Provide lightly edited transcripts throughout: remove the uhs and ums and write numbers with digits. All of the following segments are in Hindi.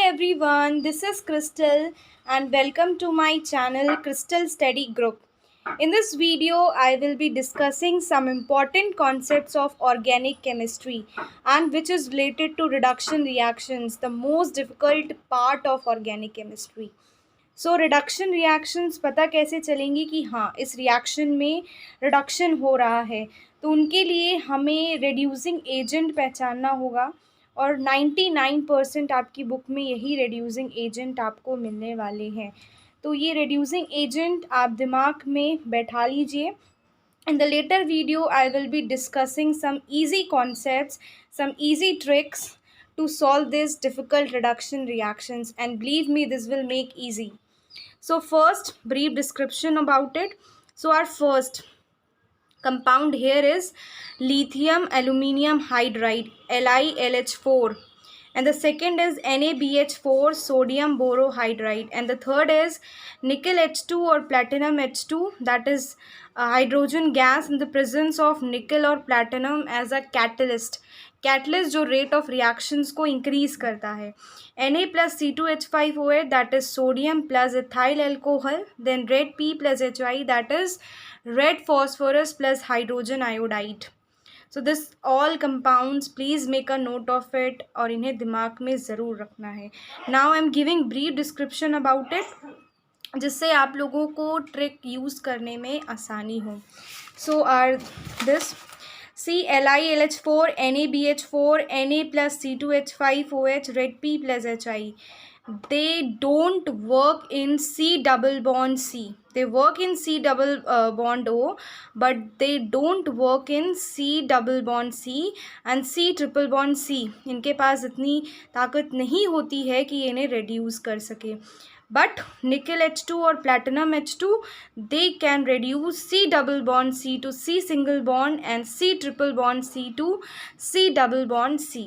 everyone, this is Crystal and welcome to my channel Crystal Study Group. In this video, I will be discussing some important concepts of organic chemistry and which is related to reduction reactions, the most difficult part of organic chemistry. So reduction reactions पता कैसे चलेंगी कि हाँ इस रिएक्शन में रिडक्शन हो रहा है, तो उनके लिए हमें रिड्यूसिंग एजेंट पहचानना होगा और 99% आपकी बुक में यही रिड्यूसिंग एजेंट आपको मिलने वाले हैं। तो ये रिड्यूसिंग एजेंट आप दिमाग में बैठा लीजिए। In the later video, I will be discussing some easy concepts, some easy tricks to solve these difficult reduction reactions, and believe me, this will make easy. So first, brief description about it. So our first compound here is lithium aluminium hydride, LiLH4, and the second is NaBH4 sodium borohydride, and the third is nickel H2 or platinum H2, that is hydrogen gas in the presence of nickel or platinum as a catalyst जो रेट ऑफ रिएक्शंस को इंक्रीज करता है। Na+C2H5OH that is sodium plus ethyl alcohol, then red P plus HI that is red phosphorus plus hydrogen iodide. So this all compounds, please make a note of it और इन्हें दिमाग में ज़रूर रखना है। Now I am giving brief description about it जिससे आप लोगों को ट्रिक यूज़ करने में आसानी हो। So are this LiLH4, NaBH4, Na plus C2H5OH, red P plus HI. They don't work in C double bond C. They work in C double bond O, but they don't work in C double bond C and C triple bond C. इनके पास इतनी ताकत नहीं होती है कि इन्हें reduce कर सके. But nickel H2 or platinum H2, they can reduce C double bond C to C single bond and C triple bond C to C double bond C.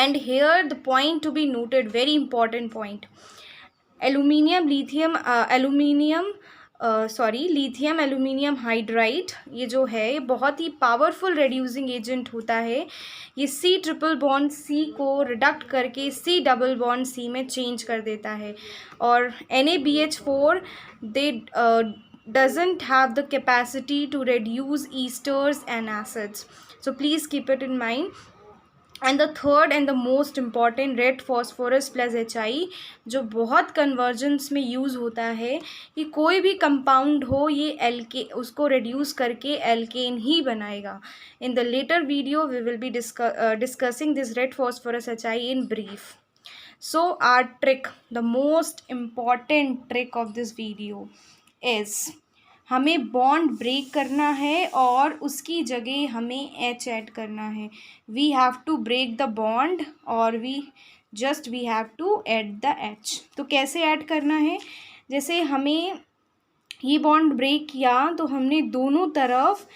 And here the point to be noted, very important point, lithium aluminium hydride ये जो है ये बहुत ही पावरफुल रिड्यूसिंग एजेंट होता है। ये C ट्रिपल बॉन्ड C को रिडक्ट करके C डबल बॉन्ड C में चेंज कर देता है। और NaBH4 they doesn't have the capacity to reduce esters and acids, so please keep it in mind. And the third and the most important red phosphorus plus HI जो बहुत कन्वर्जेंस में यूज़ होता है कि कोई भी कंपाउंड हो ये एल्के उसको रिड्यूस करके एल्केन ही बनाएगा। In the later video we will be discussing this red phosphorus HI in brief. So our trick, the most important trick of this video is हमें बॉन्ड ब्रेक करना है और उसकी जगह हमें H ऐड करना है। We have to break the bond और we have to add the H। तो कैसे ऐड करना है, जैसे हमें ये बॉन्ड ब्रेक किया तो हमने दोनों तरफ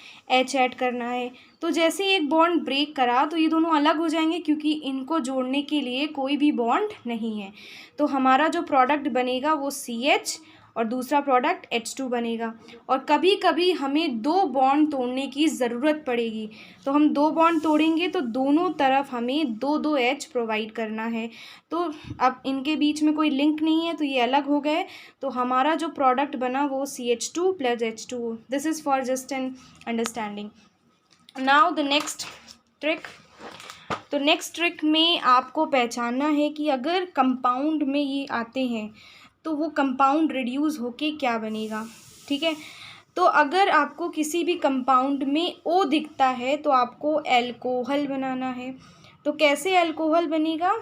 H ऐड करना है। तो जैसे एक बॉन्ड ब्रेक करा तो ये दोनों अलग हो जाएंगे क्योंकि इनको जोड़ने के लिए कोई भी बॉन्ड नहीं है। तो हमारा जो प्रोडक्ट बनेगा वो CH और दूसरा प्रोडक्ट H2 बनेगा। और कभी कभी हमें दो बॉन्ड तोड़ने की ज़रूरत पड़ेगी, तो हम दो बॉन्ड तोड़ेंगे तो दोनों तरफ हमें दो H प्रोवाइड करना है। तो अब इनके बीच में कोई लिंक नहीं है तो ये अलग हो गए, तो हमारा जो प्रोडक्ट बना वो CH2 plus H2। This is for just an understanding. Now the next trick. तो नेक्स्ट ट्रिक में आपको पहचानना है कि अगर कंपाउंड में ये आते हैं तो वो कंपाउंड रिड्यूस होके क्या बनेगा। ठीक है, तो अगर आपको किसी भी कंपाउंड में O दिखता है तो आपको एल्कोहल बनाना है। तो कैसे एल्कोहल बनेगा,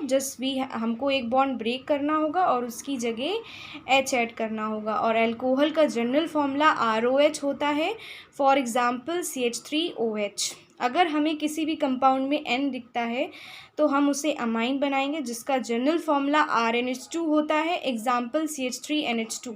हमको एक बॉन्ड ब्रेक करना होगा और उसकी जगह H ऐड करना होगा। और एल्कोहल का जनरल फॉर्मूला ROH होता है, फॉर एग्ज़ाम्पल CH3OH। अगर हमें किसी भी कंपाउंड में N दिखता है तो हम उसे अमाइन बनाएंगे जिसका जनरल फॉर्मूला RNH2 होता है, एग्जाम्पल CH3NH2।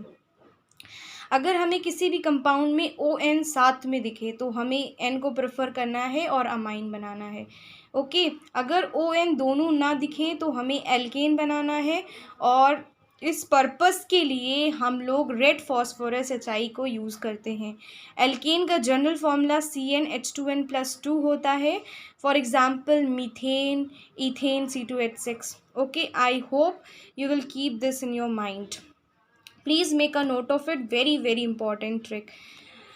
अगर हमें किसी भी कंपाउंड में ON साथ में दिखे तो हमें N को प्रेफर करना है और अमाइन बनाना है। ओके, अगर ON दोनों ना दिखें तो हमें एल्केन बनाना है और इस पर्पस के लिए हम लोग रेड फॉस्फोरस HI को यूज़ करते हैं। एल्केन का जनरल फार्मूला CnH2n+2 होता है, for example methane, ethane, C2H6। Okay, I hope you will keep this in your mind. Please make a note of it. Very, very important trick.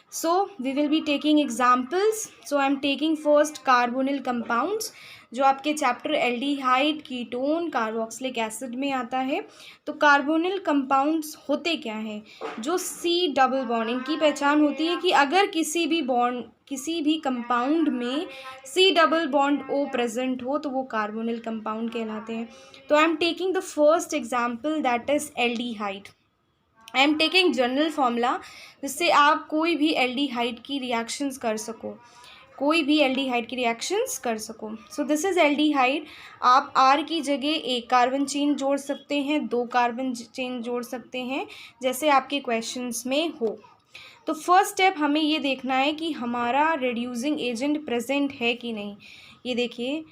So we will be taking examples. So I am taking first carbonyl compounds, जो आपके chapter aldehyde, ketone, carboxylic acid में आता है. तो कार्बोनिल कंपाउंड्स होते क्या हैं? जो सी डबल बॉन्ड, इनकी पहचान होती है कि अगर किसी भी कंपाउंड में C double bond O present हो तो वो कार्बोनिल कंपाउंड कहलाते हैं. तो I am taking the first example, that is aldehyde. I am taking general formula, जिससे आप कोई भी एल्डिहाइड की रिएक्शंस कर सको, सो दिस इज़ एल्डिहाइड. आप आर की जगह एक कार्बन चेन जोड़ सकते हैं, 2 कार्बन चेन जोड़ सकते हैं, जैसे आपके क्वेश्चंस में हो. तो फर्स्ट स्टेप हमें ये देखना है कि हमारा रिड्यूसिंग एजेंट प्रेजेंट है कि नहीं. ये देखिए,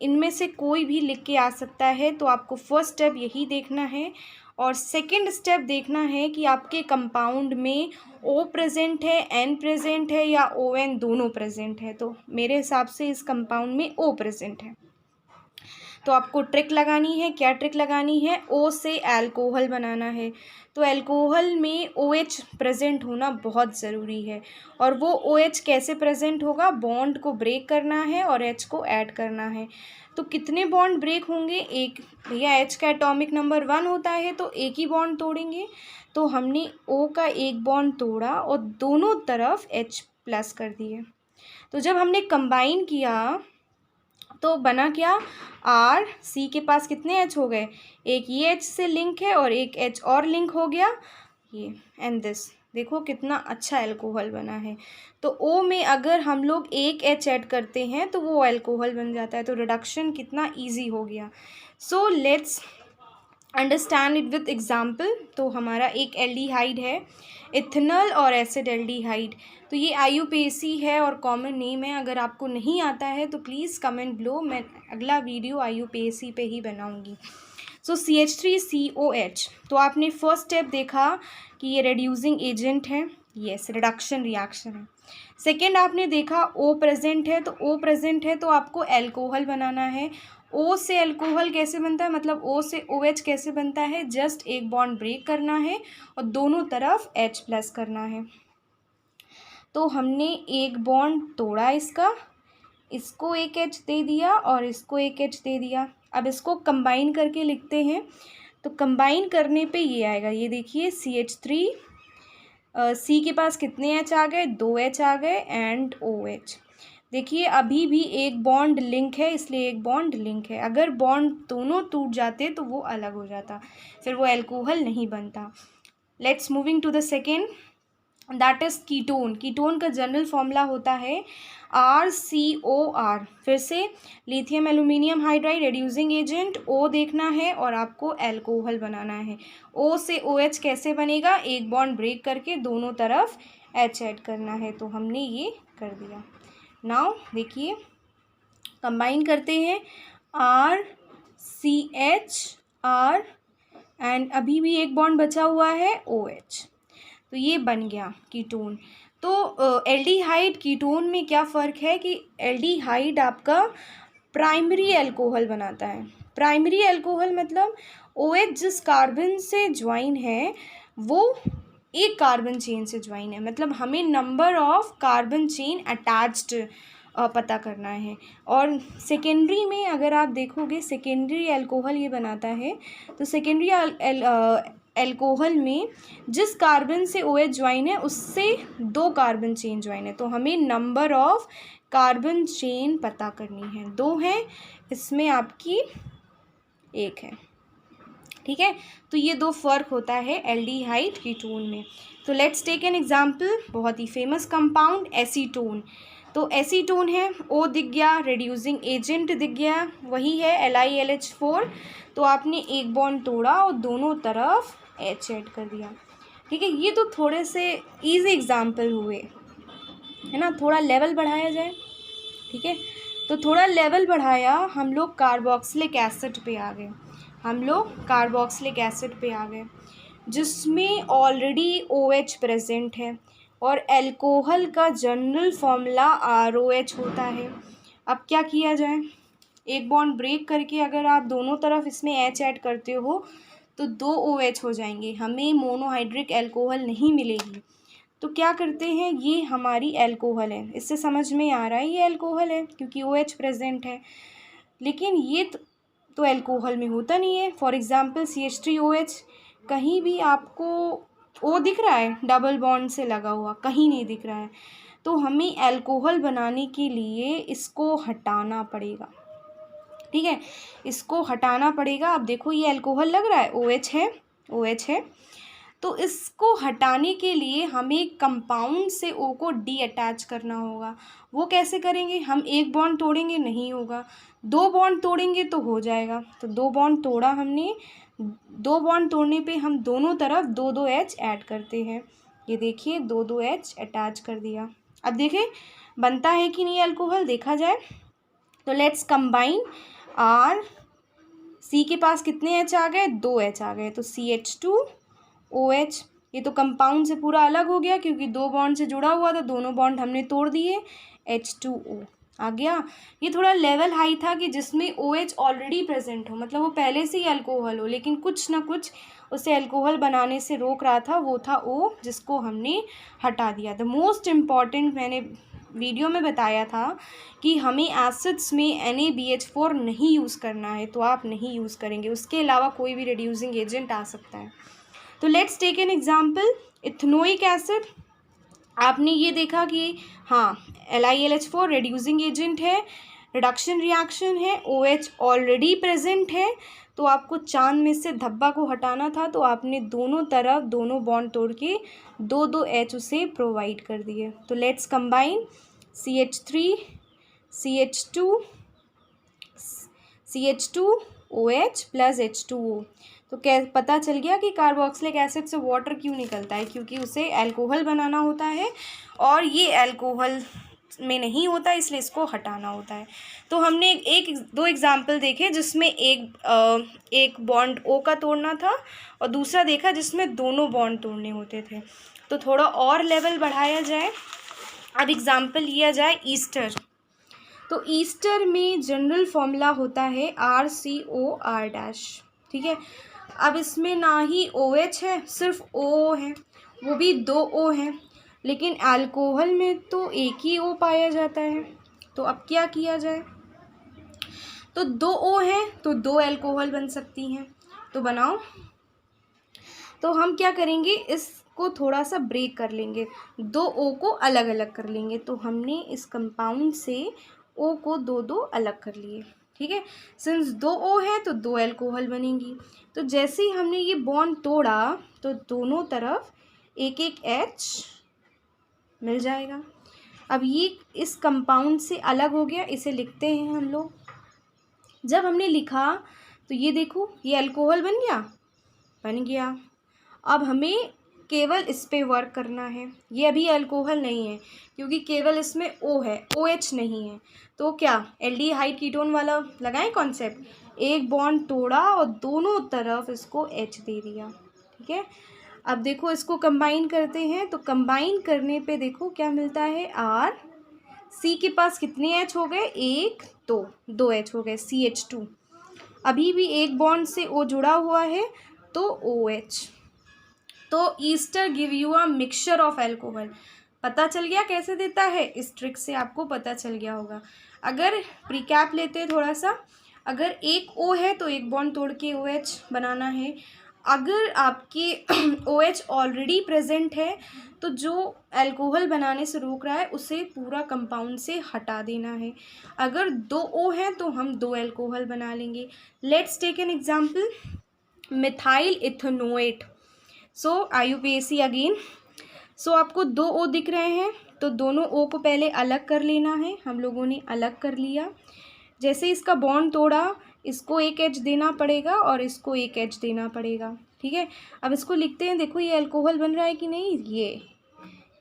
इनमें से कोई भी लिख के आ सकता है, तो आपको फर्स्ट स्टेप यही देखना है. और सेकंड स्टेप देखना है कि आपके कंपाउंड में ओ प्रेजेंट है, एन प्रेजेंट है, या ओ एन दोनों प्रेजेंट है. तो मेरे हिसाब से इस कंपाउंड में ओ प्रेजेंट है. तो आपको ट्रिक लगानी है. क्या ट्रिक लगानी है? ओ से अल्कोहल बनाना है. तो अल्कोहल में ओ एच प्रेजेंट होना बहुत ज़रूरी है. और वो ओ एच कैसे प्रेजेंट होगा? बॉन्ड को ब्रेक करना है और एच को ऐड करना है. तो कितने बॉन्ड ब्रेक होंगे? एक. भैया एच का एटॉमिक नंबर 1 होता है, तो एक ही बॉन्ड तोड़ेंगे. तो हमने ओ का एक बॉन्ड तोड़ा और दोनों तरफ एच प्लस कर दिए. तो जब हमने कंबाइन किया तो बना क्या? आर. सी के पास कितने एच हो गए? एक ये एच से लिंक है और एक एच और लिंक हो गया ये, एंड दिस. देखो कितना अच्छा अल्कोहल बना है. तो ओ में अगर हम लोग एक एच ऐड करते हैं तो वो अल्कोहल बन जाता है. तो रिडक्शन कितना इजी हो गया. So let's understand it with example. तो हमारा एक एल्डिहाइड है, इथेनॉल और एसिड एल्डिहाइड. तो ये IUPAC है और कॉमन नेम है. अगर आपको नहीं आता है तो प्लीज़ कमेंट बिलो, मैं अगला वीडियो IUPAC पे ही बनाऊंगी. सो CH3COH. तो आपने फर्स्ट स्टेप देखा कि ये रिड्यूसिंग एजेंट है. यस, रिडक्शन रिएक्शन है. सेकेंड आपने देखा ओ प्रेजेंट है. तो ओ प्रेजेंट है तो आपको अल्कोहल बनाना है. ओ से अल्कोहल कैसे बनता है, मतलब ओ से OH कैसे बनता है? जस्ट एक बॉन्ड ब्रेक करना है और दोनों तरफ H प्लस करना है. तो हमने एक बॉन्ड तोड़ा इसका, इसको एक H दे दिया और इसको एक H दे दिया. अब इसको कंबाइन करके लिखते हैं. तो कंबाइन करने पे ये आएगा. ये देखिए CH3, सी के पास कितने H आ गए? 2 H आ गए, एंड OH. देखिए अभी भी एक बॉन्ड लिंक है, इसलिए एक बॉन्ड लिंक है. अगर बॉन्ड दोनों टूट जाते तो वो अलग हो जाता, फिर वो अल्कोहल नहीं बनता. Let's moving to the second, that is ketone. Ketone का जनरल फॉर्मूला होता है RCOR. फिर से lithium aluminium hydride reducing agent, O देखना है और आपको अल्कोहल बनाना है. O से OH कैसे बनेगा? एक बॉन्ड ब्रेक करके दोनों तरफ H ऐड करना है. तो हमने ये कर दिया. नाउ देखिए कंबाइन करते हैं, RCHR, एंड अभी भी एक बॉन्ड बचा हुआ है OH. तो ये बन गया कीटोन. तो एल्डिहाइड कीटोन में क्या फ़र्क है कि एल्डिहाइड आपका प्राइमरी अल्कोहल बनाता है. प्राइमरी अल्कोहल मतलब OH जिस कार्बन से ज्वाइन है वो एक कार्बन चेन से ज्वाइन है, मतलब हमें number of carbon chain attached पता करना है. और सेकेंडरी में अगर आप देखोगे, सेकेंडरी अल्कोहल ये बनाता है. तो सेकेंडरी अल्कोहल में जिस कार्बन से OH ज्वाइन है उससे 2 कार्बन चेन ज्वाइन है. तो हमें नंबर ऑफ कार्बन चेन पता करनी है. 2 है, इसमें आपकी 1 है. ठीक है. तो ये 2 फ़र्क होता है एल्डिहाइड कीटोन में. तो लेट्स टेक एन एग्जांपल. बहुत ही फेमस कंपाउंड एसीटोन. तो एसीटोन है, O दिख गया, रिड्यूसिंग एजेंट दिख गया, वही है LiLH4. तो आपने एक बॉन्ड तोड़ा और दोनों तरफ H ऐड कर दिया. ठीक है. ये तो थोड़े से इजी एग्जांपल हुए, है ना. थोड़ा लेवल बढ़ाया जाए. ठीक है. तो थोड़ा लेवल बढ़ाया, हम लोग कार्बोक्सिलिक एसिड पे आ गए. जिसमें ऑलरेडी OH प्रेजेंट है और अल्कोहल का जनरल फॉर्मूला ROH होता है. अब क्या किया जाए? एक बॉन्ड ब्रेक करके अगर आप दोनों तरफ इसमें एच ऐड करते हो तो 2 OH हो जाएंगे, हमें मोनोहाइड्रिक अल्कोहल नहीं मिलेगी। तो क्या करते हैं, ये हमारी अल्कोहल है, इससे समझ में आ रहा है ये अल्कोहल है क्योंकि OH प्रेजेंट है। लेकिन ये तो अल्कोहल में होता नहीं है। फॉर एग्ज़ाम्पल CH3OH, कहीं भी आपको O दिख रहा है डबल बॉन्ड से लगा हुआ? कहीं नहीं दिख रहा है। तो हमें अल्कोहल बनाने के लिए इसको हटाना पड़ेगा, ठीक है, इसको हटाना पड़ेगा। अब देखो ये अल्कोहल लग रहा है, OH है, OH है, तो इसको हटाने के लिए हमें कंपाउंड से O को डी अटैच करना होगा। वो कैसे करेंगे, हम एक बॉन्ड तोड़ेंगे नहीं होगा, 2 बॉन्ड तोड़ेंगे तो हो जाएगा। तो 2 बॉन्ड तोड़ा हमने, 2 बॉन्ड तोड़ने पे हम दोनों तरफ 2-2 H ऐड करते हैं। ये देखिए 2-2 H अटैच कर दिया। अब देखें बनता है कि नहीं अल्कोहल, देखा जाए तो लेट्स कंबाइन आर, सी के पास कितने H आ गए, 2 H आ गए, तो CH2OH। ये तो कंपाउंड से पूरा अलग हो गया क्योंकि 2 बॉन्ड से जुड़ा हुआ था, दोनों बॉन्ड हमने तोड़ दिए, H2O आ गया। ये थोड़ा लेवल हाई था कि जिसमें OH ऑलरेडी प्रेजेंट हो, मतलब वो पहले से ही अल्कोहल हो, लेकिन कुछ ना कुछ उसे अल्कोहल बनाने से रोक रहा था, वो था O, जिसको हमने हटा दिया। द मोस्ट इम्पॉर्टेंट, मैंने वीडियो में बताया था कि हमें एसिड्स में NaBH4 नहीं यूज़ करना है, तो आप नहीं यूज़ करेंगे, उसके अलावा कोई भी रिड्यूसिंग एजेंट आ सकता है। तो let's take an example, ethanoic acid. आपने ये देखा कि हाँ LiLH4 रिड्यूसिंग एजेंट है, रिडक्शन रिएक्शन है, OH ऑलरेडी प्रेजेंट है, तो आपको चांद में से धब्बा को हटाना था, तो आपने दोनों तरफ दोनों बॉन्ड तोड़ के 2-2 H उसे प्रोवाइड कर दिए। तो let's combine CH3 CH2 CH2OH plus H2O। तो क्या पता चल गया कि कार्बोक्सिलिक एसिड से वाटर क्यों निकलता है, क्योंकि उसे अल्कोहल बनाना होता है और ये अल्कोहल में नहीं होता, इसलिए इसको हटाना होता है। तो हमने एक 2 एग्जाम्पल देखे जिसमें एक बॉन्ड O का तोड़ना था और दूसरा देखा जिसमें दोनों बॉन्ड तोड़ने होते थे। तो थोड़ा और लेवल बढ़ाया जाए, अब एग्जाम्पल लिया जाए ईस्टर। तो ईस्टर में जनरल फॉर्मूला होता है RCOR-, ठीक है। अब इसमें ना ही OH है, सिर्फ O है, वो भी 2 O हैं, लेकिन अल्कोहल में तो एक ही O पाया जाता है। तो अब क्या किया जाए, तो 2 O हैं तो 2 अल्कोहल बन सकती हैं, तो बनाओ। तो हम क्या करेंगे, इसको थोड़ा सा ब्रेक कर लेंगे, 2 O को अलग अलग कर लेंगे। तो हमने इस कंपाउंड से O को 2-2 अलग कर लिए, ठीक है। सिंस 2 O है तो 2 अल्कोहल बनेंगी। तो जैसे ही हमने ये बॉन्ड तोड़ा तो दोनों तरफ 1-1 H मिल जाएगा। अब ये इस कंपाउंड से अलग हो गया, इसे लिखते हैं हम लोग। जब हमने लिखा तो ये देखो ये अल्कोहल बन गया। अब हमें केवल इस पे वर्क करना है, ये अभी अल्कोहल नहीं है क्योंकि केवल इसमें O है, OH नहीं है। तो क्या एल्डिहाइड कीटोन वाला लगाएं कॉन्सेप्ट, एक बॉन्ड तोड़ा और दोनों तरफ इसको H दे दिया, ठीक है। अब देखो इसको कंबाइन करते हैं, तो कंबाइन करने पे देखो क्या मिलता है, R, C के पास कितने H हो गए, 1 2 H हो गए, CH2। अभी भी एक बॉन्ड से O जुड़ा हुआ है तो OH। तो Easter give you a mixture of alcohol. पता चल गया कैसे देता है, इस ट्रिक से आपको पता चल गया होगा। अगर प्रीकैप लेते हैं थोड़ा सा, अगर एक O है तो एक बॉन्ड तोड़ के OH बनाना है। अगर आपके OH ऑलरेडी प्रेजेंट है तो जो अल्कोहल बनाने से रोक रहा है उसे पूरा कंपाउंड से हटा देना है। अगर 2 O है तो हम 2 अल्कोहल बना लेंगे। Let's take an example, methyl ethanoate. So IUPAC again. So आपको 2 O दिख रहे हैं तो दोनों O को पहले अलग कर लेना है, हम लोगों ने अलग कर लिया। जैसे इसका बॉन्ड तोड़ा, इसको 1 H देना पड़ेगा और इसको 1 H देना पड़ेगा, ठीक है। अब इसको लिखते हैं, देखो ये अल्कोहल बन रहा है कि नहीं,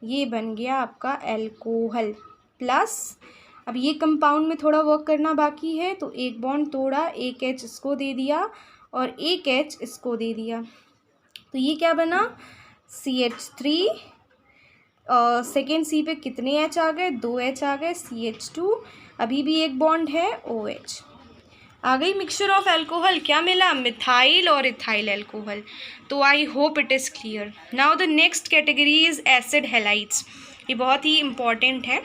ये बन गया आपका अल्कोहल प्लस। अब ये कंपाउंड में थोड़ा वर्क करना बाकी है, तो एक बॉन्ड तोड़ा, 1 H इसको दे दिया और 1 H इसको दे दिया, तो ये क्या बना, CH3। सेकेंड C पे कितने H आ गए, 2 H आ गए, CH2। अभी भी एक बॉन्ड है, OH। आ गई मिक्सचर ऑफ अल्कोहल, क्या मिला? मिथाइल और इथाइल अल्कोहल। तो I hope it is clear. Now the next category is acid halides. ये बहुत ही इंपॉर्टेंट है।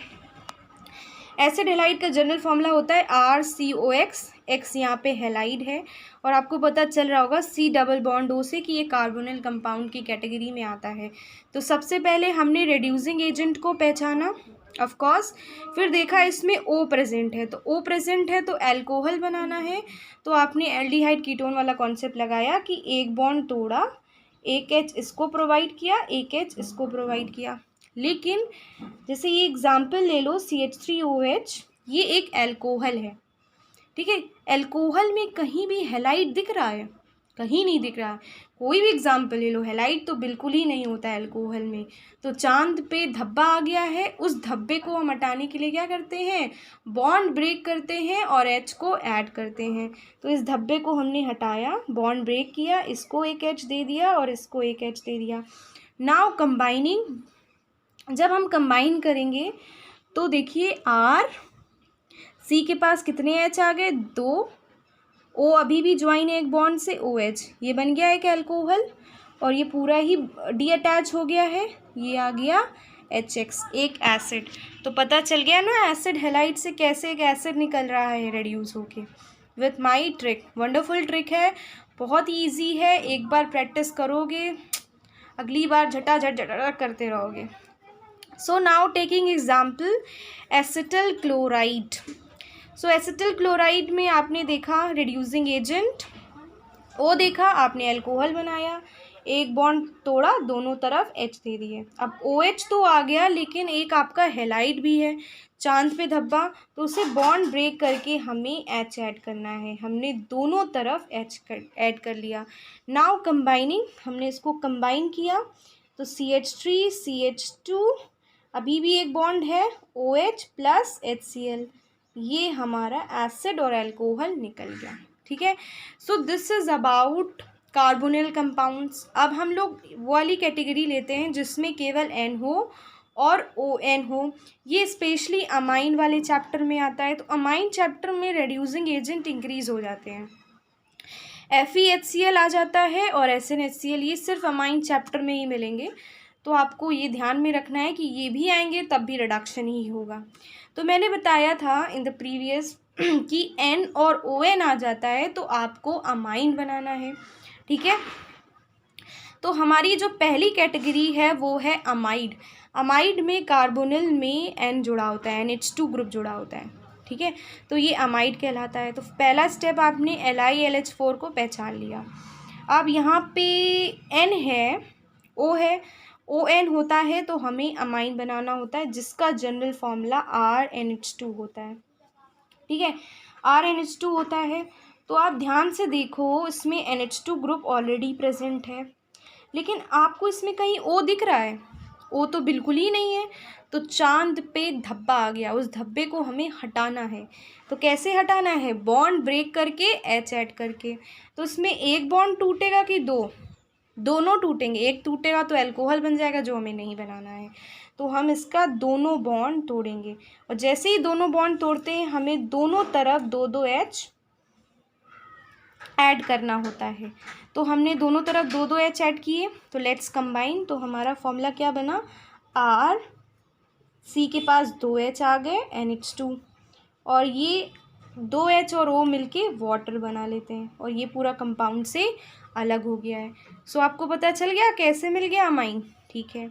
एसिड हैलाइड का जनरल फॉर्मूला होता है RCOX, एक्स यहाँ पे हैलाइड है, और आपको पता चल रहा होगा C डबल बॉन्ड O से कि ये कार्बोनिल कंपाउंड की कैटेगरी में आता है। तो सबसे पहले हमने रिड्यूसिंग एजेंट को पहचाना ऑफ कोर्स, फिर देखा इसमें O प्रेजेंट है, तो O प्रेजेंट है तो अल्कोहल बनाना है, तो आपने एल्डिहाइड कीटोन वाला कॉन्सेप्ट लगाया कि एक बॉन्ड तोड़ा, एक H इसको प्रोवाइड किया, एक H इसको प्रोवाइड किया। लेकिन जैसे ये एग्जाम्पल ले लो CH3OH, ये एक अल्कोहल है, ठीक है। अल्कोहल में कहीं भी हैलाइड दिख रहा है? कहीं नहीं दिख रहा है। कोई भी एग्जाम्पल ले लो, हैलाइड तो बिल्कुल ही नहीं होता है अल्कोहल में। तो चांद पे धब्बा आ गया है, उस धब्बे को हम हटाने के लिए क्या करते हैं? बॉन्ड ब्रेक करते हैं और H को ऐड करते हैं। तो इस धब्बे को हमने हटाया, बॉन्ड ब्रेक किया, इसको एक H दे दिया और इसको एक H दे दिया। नाउ कंबाइनिंग, जब हम कंबाइन करेंगे तो देखिए C के पास कितने H आ गए? 2। O अभी भी ज्वाइन है एक बॉन्ड से, OH, ये बन गया एक अल्कोहल, और ये पूरा ही डी अटैच हो गया है, ये आ गया HX, एक एसिड। तो पता चल गया ना एसिड हैलाइड से कैसे एक एसिड निकल रहा है रेड्यूस होके, with my trick. Wonderful trick है, बहुत ईजी है, एक बार प्रैक्टिस करोगे अगली बार झटाझट करते रहोगे। So now taking example acetyl chloride. So acetyl chloride में आपने देखा रिड्यूसिंग एजेंट O देखा, आपने अल्कोहल बनाया, एक बॉन्ड तोड़ा, दोनों तरफ H दे दिए। अब OH तो आ गया, लेकिन एक आपका हैलाइड भी है, चांद पे धब्बा, तो उसे बॉन्ड ब्रेक करके हमें H ऐड करना है। हमने दोनों तरफ H ऐड कर लिया। नाउ कंबाइनिंग, हमने इसको कंबाइन किया, तो CH3 CH2, अभी भी एक बॉन्ड है, OH प्लस HCl, ये हमारा एसिड और अल्कोहल निकल गया, ठीक है। सो this is about carbonyl compounds. अब हम लोग वो वाली कैटेगरी लेते हैं जिसमें केवल N हो और ON हो। ये स्पेशली अमाइन वाले चैप्टर में आता है। तो अमाइन चैप्टर में रिड्यूसिंग एजेंट इंक्रीज हो जाते हैं, FeHCl आ जाता है और SnHCl, ये सिर्फ अमाइन चैप्टर में ही मिलेंगे। तो आपको ये ध्यान में रखना है कि ये भी आएंगे तब भी रिडक्शन ही होगा। तो मैंने बताया था इन द प्रीवियस कि N और ON आ जाता है तो आपको अमाइन बनाना है, ठीक है। तो हमारी जो पहली कैटेगरी है वो है अमाइड। अमाइड में कार्बोनिल में N जुड़ा होता है, NH2 ग्रुप जुड़ा होता है, ठीक है। तो ये अमाइड कहलाता है। तो पहला स्टेप आपने LiLH4 को पहचान लिया। अब यहाँ पे N है, O है, ON होता है तो हमें अमाइन बनाना होता है जिसका जनरल फॉर्मूला RNH2 होता है, ठीक है। RNH2 होता है। तो आप ध्यान से देखो, इसमें NH2 ग्रुप ऑलरेडी प्रेजेंट है, लेकिन आपको इसमें कहीं O दिख रहा है? O तो बिल्कुल ही नहीं है। तो चांद पे धब्बा आ गया, उस धब्बे को हमें हटाना है। तो कैसे हटाना है? बॉन्ड ब्रेक करके H ऐड करके। तो इसमें एक बॉन्ड टूटेगा कि दो? दोनों टूटेंगे। एक टूटेगा तो अल्कोहल बन जाएगा, जो हमें नहीं बनाना है। तो हम इसका दोनों बॉन्ड तोड़ेंगे, और जैसे ही दोनों बॉन्ड तोड़ते हैं हमें दोनों तरफ 2-2 H ऐड करना होता है। तो हमने दोनों तरफ 2-2 H ऐड किए। तो लेट्स कंबाइन। तो हमारा फॉर्मूला क्या बना? R, C के पास 2 H आ गए, NH2, और ये 2 H और O मिलके वाटर बना लेते हैं, और ये पूरा कंपाउंड से अलग हो गया है। सो आपको पता चल गया कैसे मिल गया अमाइन, ठीक है।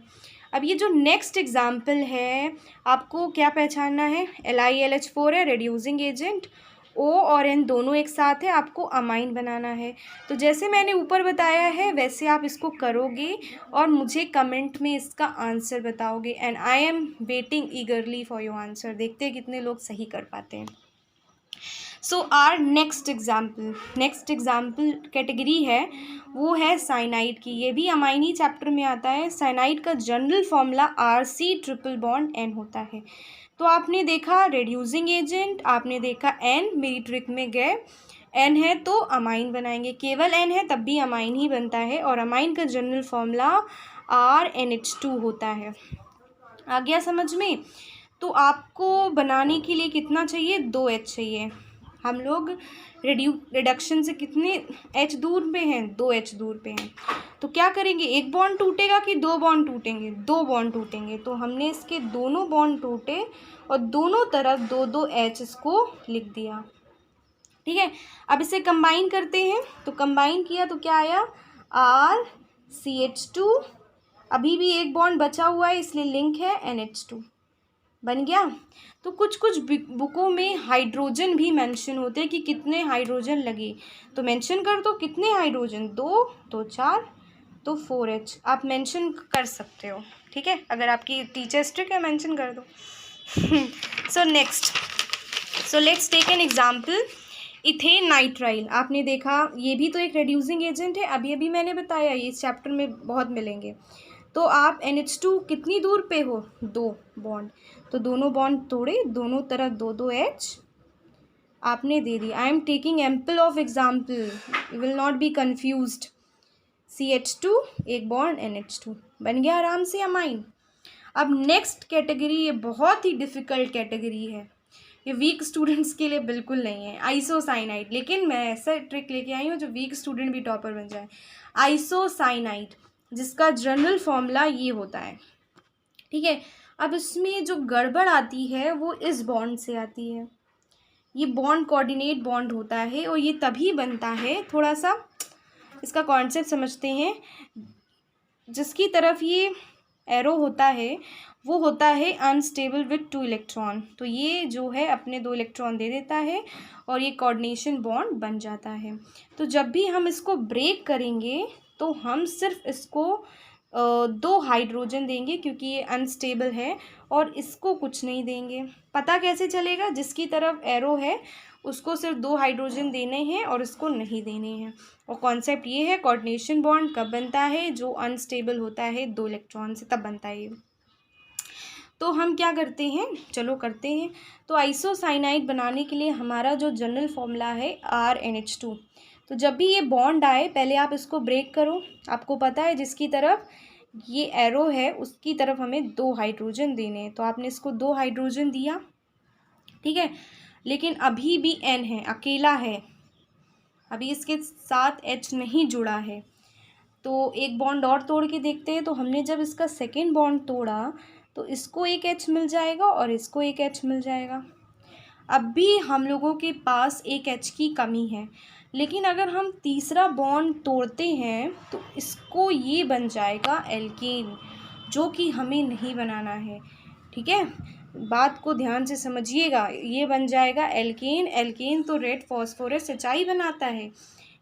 अब ये जो नेक्स्ट एग्जाम्पल है, आपको क्या पहचानना है? LiLH4 है रिड्यूसिंग एजेंट, O और N दोनों एक साथ है, आपको अमाइन बनाना है। तो जैसे मैंने ऊपर बताया है वैसे आप इसको करोगे और मुझे कमेंट में इसका आंसर बताओगे। And I am waiting eagerly for your answer. देखते हैं कितने लोग सही कर पाते हैं। सो आर नेक्स्ट एग्जाम्पल कैटेगरी है वो है साइनाइड की। ये भी अमाइनी चैप्टर में आता है। साइनाइड का general formula RC triple bond N होता है। तो आपने देखा रिड्यूसिंग एजेंट, आपने देखा N, मेरी ट्रिक में गए, N है तो अमाइन बनाएंगे, केवल N है तब भी अमाइन ही बनता है, और अमाइन का जनरल फॉर्मूला RNH2 होता है। आ गया समझ में? तो आपको बनाने के लिए कितना चाहिए? 2 H चाहिए। हम लोग रिडक्शन से कितने H दूर पे हैं, 2 H दूर पे हैं। तो क्या करेंगे, एक बॉन्ड टूटेगा कि 2 बॉन्ड टूटेंगे, 2 बॉन्ड टूटेंगे। तो हमने इसके दोनों बॉन्ड टूटे और दोनों तरफ 2 H इसको लिख दिया। ठीक है, अब इसे कंबाइन करते हैं। तो कंबाइन किया तो क्या आया, RCH2, अभी भी एक बॉन्ड बचा हुआ है इसलिए लिंक है NH2 बन गया। तो कुछ कुछ बुकों में हाइड्रोजन भी मेंशन होते हैं कि कितने हाइड्रोजन लगे, तो मेंशन कर दो कितने हाइड्रोजन, 2 तो 4 तो 4H आप मेंशन कर सकते हो। ठीक है, अगर आपकी टीचर स्ट्रिक्ट है मेंशन कर दो। So next, so let's take an example, ethane nitrile. आपने देखा ये भी तो एक रेड्यूसिंग एजेंट है, अभी अभी मैंने बताया, ये इस चैप्टर में बहुत मिलेंगे। तो आप NH2 कितनी दूर पे हो, 2 बॉन्ड, तो दोनों बॉन्ड तोड़े, दोनों तरफ 2 H आपने दे दी। I am taking ample of example, you will not be confused. CH2 एक बॉन्ड NH2 बन गया आराम से अमाइन। अब नेक्स्ट कैटेगरी, ये बहुत ही डिफ़िकल्ट कैटेगरी है, ये वीक स्टूडेंट्स के लिए बिल्कुल नहीं है, आइसोसाइनाइड। लेकिन मैं ऐसा ट्रिक लेके आई हूँ जो वीक स्टूडेंट भी टॉपर बन जाए। आइसोसाइनाइड, जिसका जनरल फॉर्मूला ये होता है। ठीक है, अब इसमें जो गड़बड़ आती है वो इस बॉन्ड से आती है। ये बॉन्ड कोऑर्डिनेट बॉन्ड होता है और ये तभी बनता है, थोड़ा सा इसका कॉन्सेप्ट समझते हैं। जिसकी तरफ ये एरो होता है वो होता है अनस्टेबल विथ 2 इलेक्ट्रॉन, तो ये जो है अपने 2 इलेक्ट्रॉन दे देता है और ये कोऑर्डिनेशन बॉन्ड बन जाता है। तो जब भी हम इसको ब्रेक करेंगे तो हम सिर्फ इसको 2 हाइड्रोजन देंगे क्योंकि ये अनस्टेबल है, और इसको कुछ नहीं देंगे। पता कैसे चलेगा, जिसकी तरफ एरो है उसको सिर्फ 2 हाइड्रोजन देने हैं और इसको नहीं देने हैं। और कॉन्सेप्ट ये है, कोऑर्डिनेशन बॉन्ड कब बनता है, जो अनस्टेबल होता है 2 इलेक्ट्रॉन से, तब बनता है ये। तो हम क्या करते हैं, चलो करते हैं। तो आइसोसाइनाइड बनाने के लिए हमारा जो जनरल फॉर्मूला है RNH2। तो जब भी ये बॉन्ड आए पहले आप इसको ब्रेक करो, आपको पता है जिसकी तरफ ये एरो है उसकी तरफ हमें 2 हाइड्रोजन देने हैं, तो आपने इसको 2 हाइड्रोजन दिया। ठीक है, लेकिन अभी भी N है, अकेला है, अभी इसके साथ H नहीं जुड़ा है। तो एक बॉन्ड और तोड़ के देखते हैं। तो हमने जब इसका सेकेंड बॉन्ड तोड़ा तो इसको एक H मिल जाएगा और इसको एक H मिल जाएगा। अब भी हम लोगों के पास एक H की कमी है, लेकिन अगर हम तीसरा बॉन्ड तोड़ते हैं तो इसको ये बन जाएगा एल्केन, जो कि हमें नहीं बनाना है। ठीक है, बात को ध्यान से समझिएगा, ये बन जाएगा एल्केन। एल्केन तो रेड फॉस्फोरस HI बनाता है।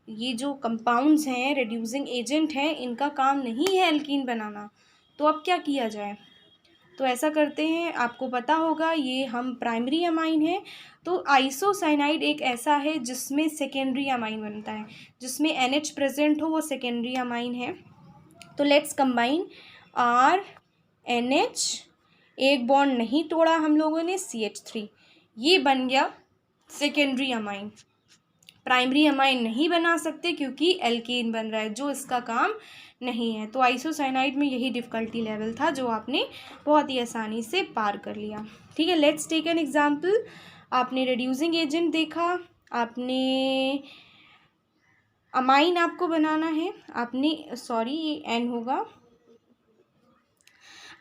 ये जो कंपाउंड्स हैं, रिड्यूसिंग एजेंट हैं, इनका काम नहीं है एल्कीन बनाना। तो अब क्या किया जाए, तो ऐसा करते हैं, आपको पता होगा ये हम प्राइमरी अमाइन है। तो आइसोसाइनाइड एक ऐसा है जिसमें सेकेंडरी अमाइन बनता है, जिसमें NH प्रेजेंट हो वो सेकेंडरी अमाइन है। तो लेट्स कंबाइन RNH, एक बॉन्ड नहीं तोड़ा हम लोगों ने, CH3, ये बन गया सेकेंडरी अमाइन। प्राइमरी अमाइन नहीं बना सकते क्योंकि एल्केन बन रहा है, जो इसका काम नहीं है। तो आइसोसाइनाइड में यही डिफ़िकल्टी लेवल था जो आपने बहुत ही आसानी से पार कर लिया। ठीक है, लेट्स टेक एन एग्जांपल। आपने रिड्यूसिंग एजेंट देखा, आपने अमाइन आपको बनाना है, आपने सॉरी ये N होगा,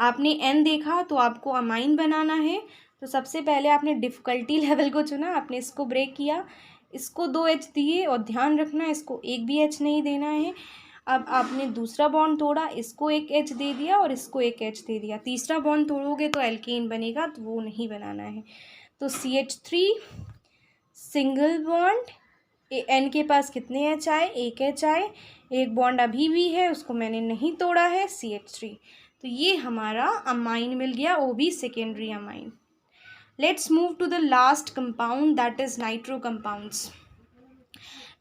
आपने N देखा तो आपको अमाइन बनाना है। तो सबसे पहले आपने डिफ़िकल्टी लेवल को चुना, आपने इसको ब्रेक किया, इसको 2 H दिए, और ध्यान रखना इसको एक भी H नहीं देना है। अब आपने दूसरा बॉन्ड तोड़ा, इसको एक H दे दिया और इसको एक H दे दिया। तीसरा बॉन्ड तोड़ोगे तो एल्केन बनेगा, तो वो नहीं बनाना है। तो CH3 सिंगल बॉन्ड, N के पास कितने H आए, एक H आए, एक बॉन्ड अभी भी है उसको मैंने नहीं तोड़ा है, CH3। तो ये हमारा अमाइन मिल गया, वो भी secondary amine. Let's move to the last compound, that is nitro compounds.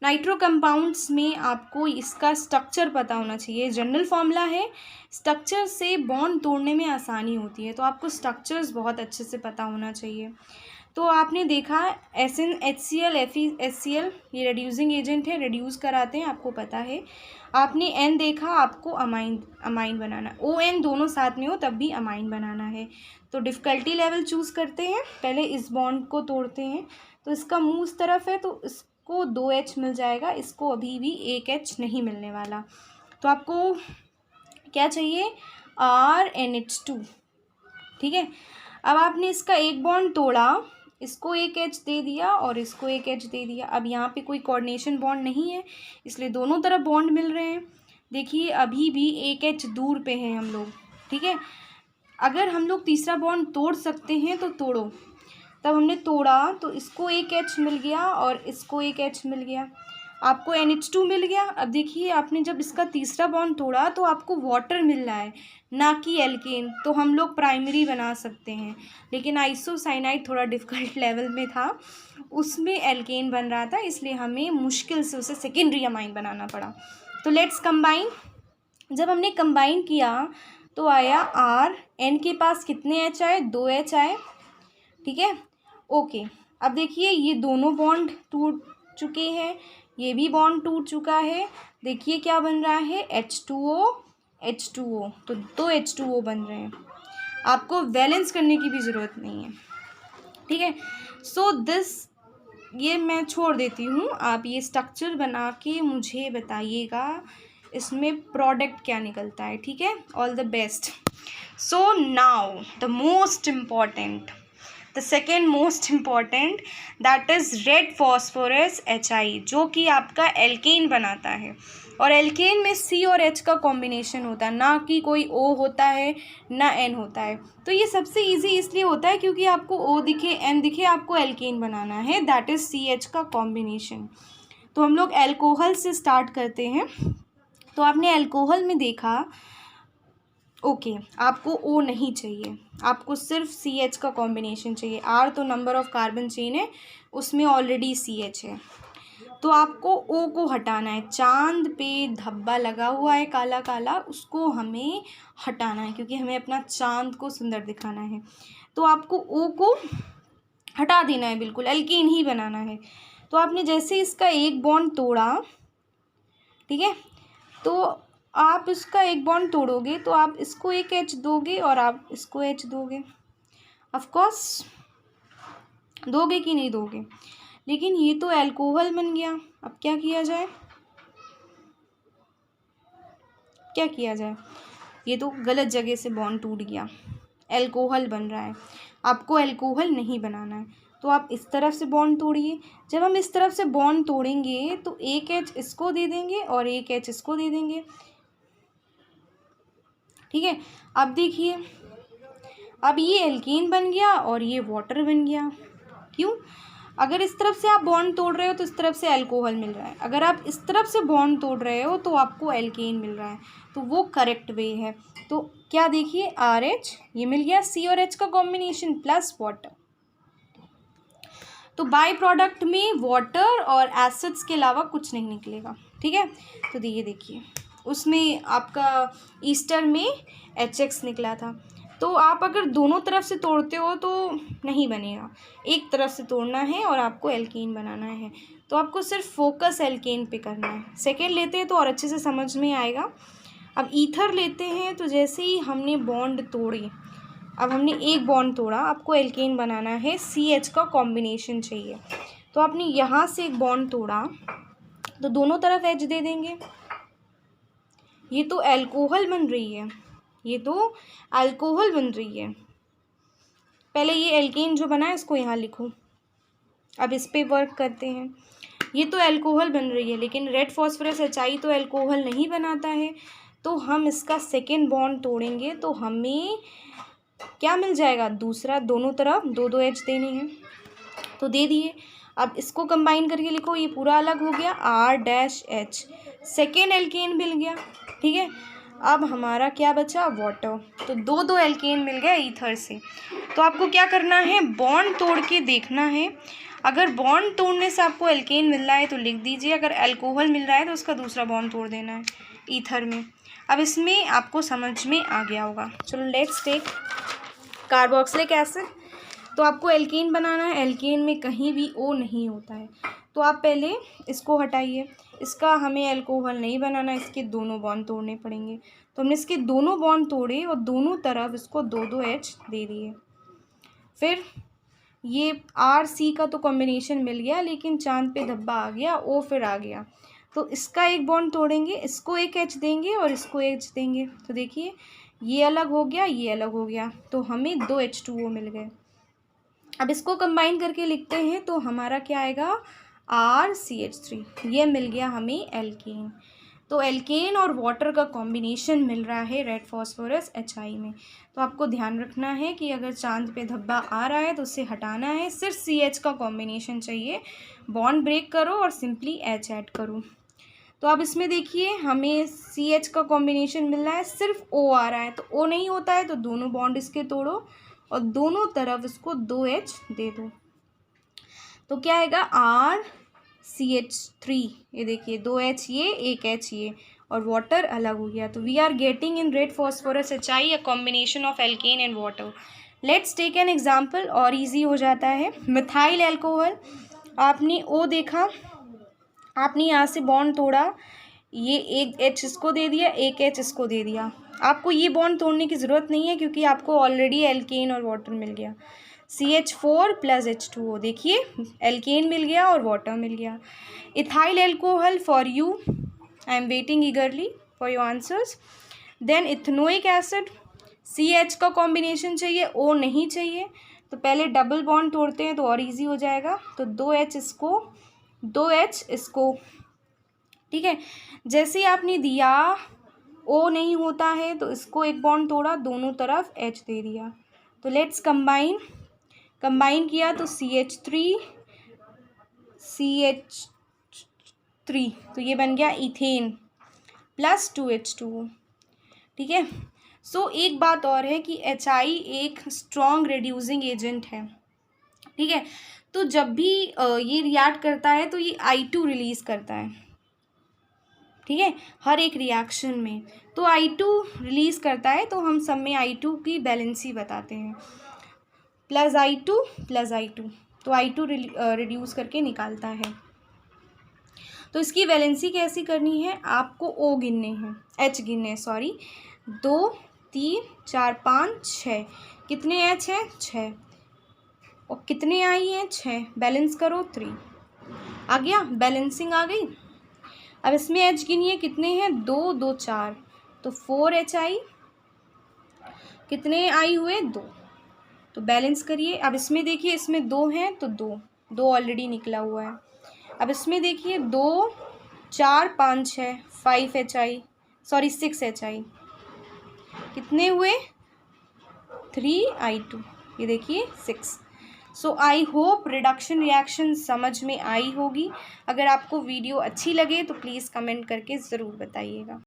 Nitro compounds में आपको इसका स्ट्रक्चर पता होना चाहिए। जनरल फॉर्मूला है, स्ट्रक्चर से बॉन्ड तोड़ने में आसानी होती है, तो आपको स्ट्रक्चर्स बहुत अच्छे से पता होना चाहिए। तो आपने देखा SN HCl FeHCl, ये रिड्यूसिंग एजेंट है, रिड्यूस कराते हैं, आपको पता है। आपने N देखा, आपको अमाइन बनाना, ON दोनों साथ में हो तब भी अमाइन बनाना है। तो डिफ़िकल्टी लेवल चूज़ करते हैं, पहले इस बॉन्ड को तोड़ते हैं। तो इसका मुंह इस तरफ है तो इसको 2H मिल जाएगा, इसको अभी भी 1H नहीं मिलने वाला। तो आपको क्या चाहिए, RnH2। ठीक है, अब आपने इसका एक बॉन्ड तोड़ा, इसको 1H दे दिया और इसको 1H दे दिया। अब यहाँ पे कोई कोऑर्डिनेशन बॉन्ड नहीं है, इसलिए दोनों तरफ बॉन्ड मिल रहे हैं। देखिए अभी भी 1H दूर पे हैं हम लोग। ठीक है, अगर हम लोग तीसरा बॉन्ड तोड़ सकते हैं तो तोड़ो। तब हमने तोड़ा तो इसको 1H मिल गया और इसको 1H मिल गया, आपको NH2 मिल गया। अब देखिए आपने जब इसका तीसरा बॉन्ड तोड़ा तो आपको वाटर मिल रहा है, ना कि एल्केन। तो हम लोग प्राइमरी बना सकते हैं, लेकिन आइसोसाइनाइड थोड़ा डिफ़िकल्ट लेवल में था, उसमें एल्केन बन रहा था, इसलिए हमें मुश्किल से उसे सेकेंडरी अमाइन बनाना पड़ा। तो लेट्स कंबाइन। जब हमने कंबाइन किया तो आया R, N के पास कितने H आए, 2H आए। ठीक है, ओके। अब देखिए ये दोनों बॉन्ड टूट चुके हैं, ये भी बॉन्ड टूट चुका है। देखिए क्या बन रहा है, H2O H2O, तो 2 H2O बन रहे हैं। आपको बैलेंस करने की भी ज़रूरत नहीं है। ठीक है, सो दिस, ये मैं छोड़ देती हूँ, आप ये स्ट्रक्चर बना के मुझे बताइएगा इसमें प्रोडक्ट क्या निकलता है। ठीक है, all the best. So now the most important, the second most important, that is red phosphorus HI, जो कि आपका एल्केन बनाता है। और एल्केन में C और H का कॉम्बिनेशन होता है, ना कि कोई O होता है ना N होता है। तो ये सबसे इजी इसलिए होता है क्योंकि आपको O दिखे N दिखे, आपको एल्केन बनाना है, दैट इज़ CH का कॉम्बिनेशन। तो हम लोग एल्कोहल से स्टार्ट करते हैं। तो आपने एल्कोहल में देखा, ओके, आपको O नहीं चाहिए, आपको सिर्फ CH का कॉम्बिनेशन चाहिए। R तो नंबर ऑफ़ कार्बन चेन है, उसमें ऑलरेडी CH है, तो आपको O को हटाना है। चांद पे धब्बा लगा हुआ है काला काला, उसको हमें हटाना है क्योंकि हमें अपना चांद को सुंदर दिखाना है। तो आपको O को हटा देना है, बिल्कुल एल्केन ही बनाना है। तो आपने जैसे इसका एक बॉन्ड तोड़ा, ठीक है, तो आप इसका एक बॉन्ड तोड़ोगे तो आप इसको एक H दोगे और आप इसको H दोगे, ऑफ कोर्स दोगे कि नहीं दोगे। लेकिन ये तो अल्कोहल बन गया, अब क्या किया जाए, क्या किया जाए, ये तो गलत जगह से बॉन्ड टूट गया, अल्कोहल बन रहा है, आपको अल्कोहल नहीं बनाना है। तो आप इस तरफ से बॉन्ड तोड़िए। जब हम इस तरफ से बॉन्ड तोड़ेंगे तो एक H इसको दे देंगे और एक H इसको दे देंगे। ठीक है, अब देखिए, अब ये एल्केन बन गया और ये वाटर बन गया। क्यों, अगर इस तरफ से आप बॉन्ड तोड़ रहे हो तो इस तरफ से अल्कोहल मिल रहा है, अगर आप इस तरफ से बॉन्ड तोड़ रहे हो तो आपको एल्केन मिल रहा है, तो वो करेक्ट वे है। तो क्या देखिए, RH ये मिल गया, C और H का कॉम्बिनेशन प्लस वाटर। तो बाय प्रोडक्ट में वाटर और एसिड्स के अलावा कुछ नहीं निकलेगा। ठीक है, तो ये देखिए उसमें आपका ईस्टर में HX निकला था। तो आप अगर दोनों तरफ से तोड़ते हो तो नहीं बनेगा, एक तरफ से तोड़ना है और आपको एल्केन बनाना है। तो आपको सिर्फ फोकस एल्केन पे करना है। सेकेंड लेते हैं तो और अच्छे से समझ में आएगा। अब ईथर लेते हैं, तो जैसे ही हमने बॉन्ड तोड़ी, अब हमने एक बॉन्ड तोड़ा, आपको एल्केन बनाना है, CH का कॉम्बिनेशन चाहिए। तो आपने यहाँ से एक बॉन्ड तोड़ा तो दोनों तरफ H दे देंगे। ये तो अल्कोहल बन रही है, ये तो अल्कोहल बन रही है। पहले ये एल्केन जो बना है इसको यहाँ लिखो। अब इस पे वर्क करते हैं। ये तो अल्कोहल बन रही है, लेकिन रेड फॉस्फोरस HI तो अल्कोहल नहीं बनाता है। तो हम इसका सेकेंड बॉन्ड तोड़ेंगे तो हमें क्या मिल जाएगा, दूसरा, दोनों तरफ 2 H देने हैं, तो दे दिए। अब इसको कंबाइन करके लिखो, ये पूरा अलग हो गया, R-H, सेकेंड एल्केन मिल गया। ठीक है, अब हमारा क्या बचा, वाटर। तो 2 एल्केन मिल गया ईथर से। तो आपको क्या करना है, बॉन्ड तोड़ के देखना है। अगर बॉन्ड तोड़ने से आपको एल्केन मिल रहा है तो लिख दीजिए, अगर अल्कोहल मिल रहा है तो उसका दूसरा बॉन्ड तोड़ देना है ईथर में। अब इसमें आपको समझ में आ गया होगा। चलो लेट्स टेक कार्बोक्सिलिक एसिड। तो आपको एल्केन बनाना है, एल्केन में कहीं भी O नहीं होता है। तो आप पहले इसको हटाइए, इसका हमें अल्कोहल नहीं बनाना, इसके दोनों बॉन्ड तोड़ने पड़ेंगे। तो हमने इसके दोनों बॉन्ड तोड़े और दोनों तरफ इसको 2 H दे दिए। फिर ये आर सी का तो कॉम्बिनेशन मिल गया, लेकिन चांद पे धब्बा आ गया, ओ फिर आ गया, तो इसका एक बॉन्ड तोड़ेंगे, इसको एक एच देंगे और इसको एच देंगे, तो देखिए ये अलग हो गया, ये अलग हो गया, तो हमें 2 H2O मिल गए। अब इसको कंबाइन करके लिखते हैं तो हमारा क्या आएगा, RCH3, ये मिल गया हमें एल्केन। तो एल्केन और वाटर का कॉम्बिनेशन मिल रहा है रेड फॉस्फोरस HI में। तो आपको ध्यान रखना है कि अगर चांद पे धब्बा आ रहा है तो उसे हटाना है, सिर्फ CH का कॉम्बिनेशन चाहिए, बॉन्ड ब्रेक करो और सिंपली H ऐड करो। तो अब इसमें देखिए हमें CH का कॉम्बिनेशन मिल रहा है, सिर्फ O आ रहा है, तो O नहीं होता है तो दोनों बॉन्ड इसके तोड़ो और दोनों तरफ इसको 2H दे दो, तो क्या आएगा RCH3। ये देखिए 2H ये, 1H ये, और वाटर अलग हो गया। तो we are getting in red phosphorus HI a combination of alkane and water. Let's take an example, और इजी हो जाता है। मिथाइल एल्कोहल, आपने O देखा, आपने यहाँ से बॉन्ड तोड़ा, ये एक H इसको दे दिया, एक H इसको दे दिया, आपको ये बॉन्ड तोड़ने की ज़रूरत नहीं है क्योंकि आपको ऑलरेडी एल्केन और वाटर मिल गया। CH4 + H2O, देखिए एल्केन मिल गया और वाटर मिल गया। Ethyl alcohol for you, I am waiting eagerly for your answers. Then ethanoic acid, CH का कॉम्बिनेशन चाहिए, O नहीं चाहिए, तो पहले डबल बॉन्ड तोड़ते हैं तो और इजी हो जाएगा। तो 2H इसको, 2H इसको, ठीक है। जैसे आपने दिया O नहीं होता है तो इसको एक बॉन्ड तोड़ा, दोनों तरफ H दे दिया। तो लेट्स कंबाइन, कंबाइन किया तो CH3 CH3, तो ये बन गया इथेन प्लस 2H2O, ठीक है। सो एक बात और है कि HI एक स्ट्रॉन्ग रिड्यूसिंग एजेंट है, ठीक है। तो जब भी ये रिएक्ट करता है तो ये I2 रिलीज़ करता है, ठीक है, हर एक रिएक्शन में। तो I2 रिलीज़ करता है, तो हम सब में I2 की बैलेंसी बताते हैं, +I2 + I2, तो I2 रिड्यूस करके निकालता है। तो इसकी वैलेंसी कैसी करनी है, आपको O गिनने हैं, H गिनने हैं, सॉरी, 2 3 4 5 6, कितने H हैं, 6, और कितने I हैं, 6, बैलेंस करो 3, आ गया, बैलेंसिंग आ गई। अब इसमें H गिनिए कितने हैं, 2 2 4, तो 4HI, कितने I हुए, 2, तो बैलेंस करिए। अब इसमें देखिए, इसमें 2 हैं तो 2 2 ऑलरेडी निकला हुआ है। अब इसमें देखिए 2 4 5 6, 5HI, सॉरी 6HI, कितने हुए, 3I2, ये देखिए 6। सो आई होप रिडक्शन रिएक्शन समझ में आई होगी। अगर आपको वीडियो अच्छी लगे तो प्लीज़ कमेंट करके ज़रूर बताइएगा।